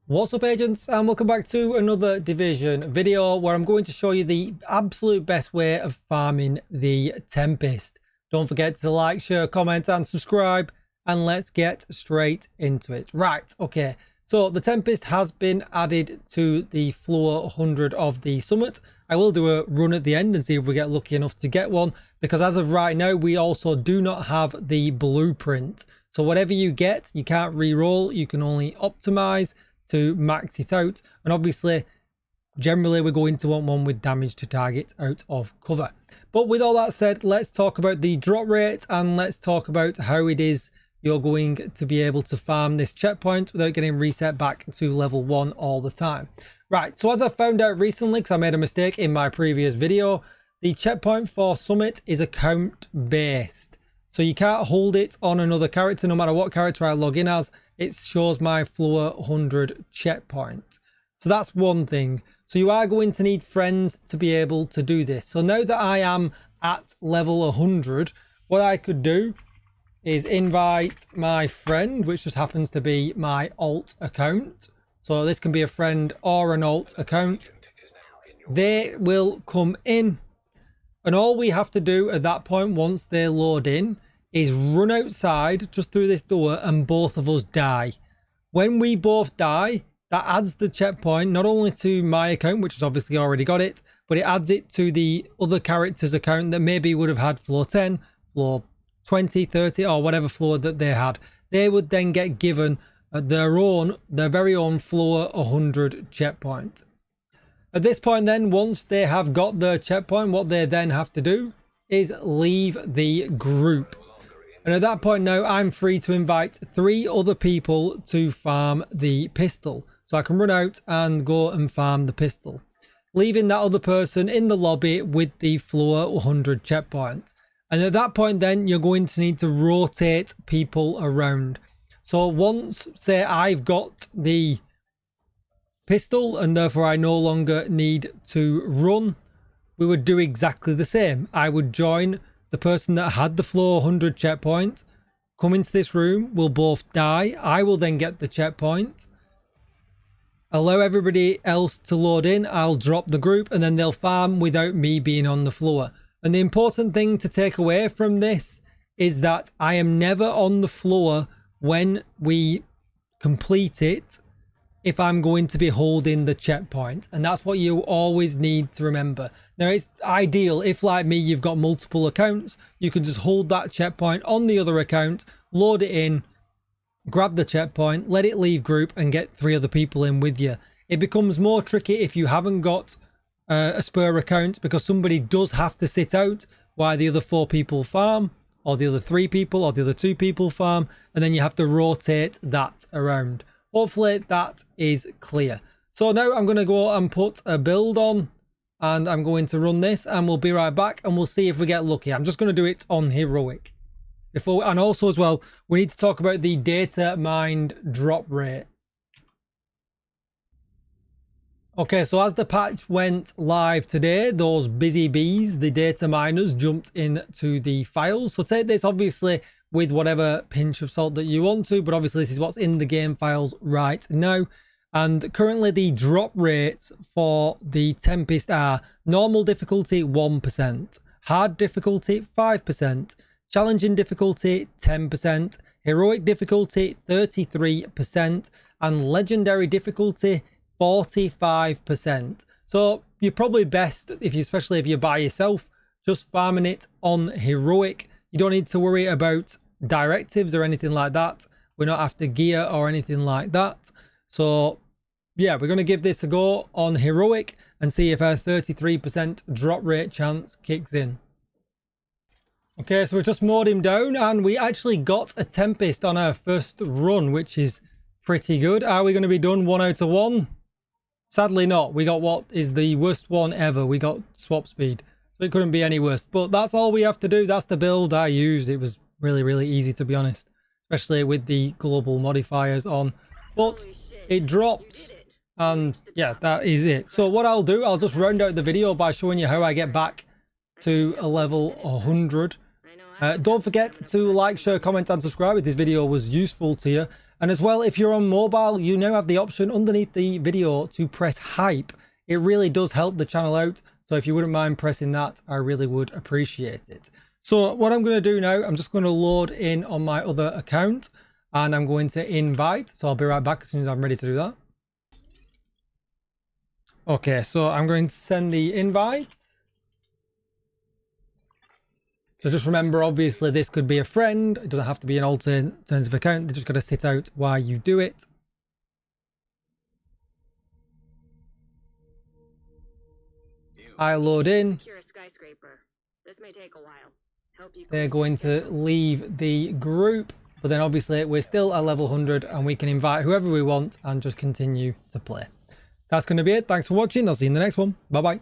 What's up, agents, and welcome back to another Division video where I'm going to show you the absolute best way of farming the Tempest. Don't forget to like, share, comment and subscribe, and let's get straight into it. Right, okay, so the Tempest has been added to the floor 100 of the summit. I will do a run at the end and see if we get lucky enough to get one, because as of right now we also do not have the blueprint. So whatever you get, you can't re-roll, you can only optimize to max it out, and obviously generally we're going to want one with damage to target out of cover. But with all that said, let's talk about the drop rate and let's talk about how it is you're going to be able to farm this checkpoint without getting reset back to level 1 all the time. Right, so as I found out recently, because I made a mistake in my previous video, the checkpoint for summit is account based, so you can't hold it on another character. No matter what character I log in as, it shows my floor 100 checkpoint. So that's one thing. So you are going to need friends to be able to do this. So now that I am at level 100, what I could do is invite my friend, which just happens to be my alt account. So this can be a friend or an alt account. They will come in, and all we have to do at that point, once they load in, is run outside just through this door and both of us die. When we both die, that adds the checkpoint not only to my account, which has obviously already got it, but it adds it to the other character's account that maybe would have had floor 10, floor 20, 30, or whatever floor that they had. They would then get given their very own floor 100 checkpoint. At this point then, once they have got their checkpoint, what they then have to do is leave the group. And at that point now, I'm free to invite 3 other people to farm the pistol. So I can run out and go and farm the pistol, leaving that other person in the lobby with the floor 100 checkpoint. And at that point then, you're going to need to rotate people around. So once, say I've got the pistol and therefore I no longer need to run, we would do exactly the same. I would join the person that had the floor 100 checkpoint, come into this room, we'll both die. I will then get the checkpoint, allow everybody else to load in, I'll drop the group, and then they'll farm without me being on the floor. And the important thing to take away from this is that I am never on the floor when we complete it if I'm going to be holding the checkpoint. And that's what you always need to remember. Now, it's ideal if, like me, you've got multiple accounts, you can just hold that checkpoint on the other account, load it in, grab the checkpoint, let it leave group and get 3 other people in with you. It becomes more tricky if you haven't got a spare account, because somebody does have to sit out while the other 4 people farm, or the other 3 people, or the other 2 people farm, and then you have to rotate that around. Hopefully that is clear. So now I'm going to go and put a build on, and I'm going to run this, and we'll be right back and we'll see if we get lucky. I'm just going to do it on heroic. And also as well, we need to talk about the data mined drop rates. Okay, so as the patch went live today, those busy bees, the data miners, jumped into the files. So take this obviously with whatever pinch of salt that you want to, but obviously this is what's in the game files right now. And currently the drop rates for the Tempest are normal difficulty 1%, hard difficulty 5%, challenging difficulty 10%, heroic difficulty 33%, and legendary difficulty 45%. So you're probably best, especially if you're by yourself, just farming it on heroic. You don't need to worry about directives or anything like that. We're not after gear or anything like that. So yeah, we're going to give this a go on heroic and see if our 33% drop rate chance kicks in. Okay, so we just mowed him down and we actually got a Tempest on our first run, which is pretty good. Are we going to be done 1 out of 1? Sadly not. We got what is the worst one ever. We got swap speed. So it couldn't be any worse. But that's all we have to do. That's the build I used. It was really easy, to be honest. Especially with the global modifiers on. But it dropped. And yeah, that is it. So what I'll do, I'll just round out the video by showing you how I get back to a level 100. Don't forget to like, share, comment and subscribe if this video was useful to you. And as well, if you're on mobile, you now have the option underneath the video to press hype. It really does help the channel out. So if you wouldn't mind pressing that, I really would appreciate it. So what I'm going to do now, I'm just going to load in on my other account and I'm going to invite. So I'll be right back as soon as I'm ready to do that. Okay, so I'm going to send the invite. So just remember, obviously this could be a friend. It doesn't have to be an alternative account. They just got to sit out while you do it. I load in. This may take a while. They're going to leave the group, but then obviously we're still at level 100 and we can invite whoever we want and just continue to play. That's going to be it. Thanks for watching. I'll see you in the next one. Bye bye.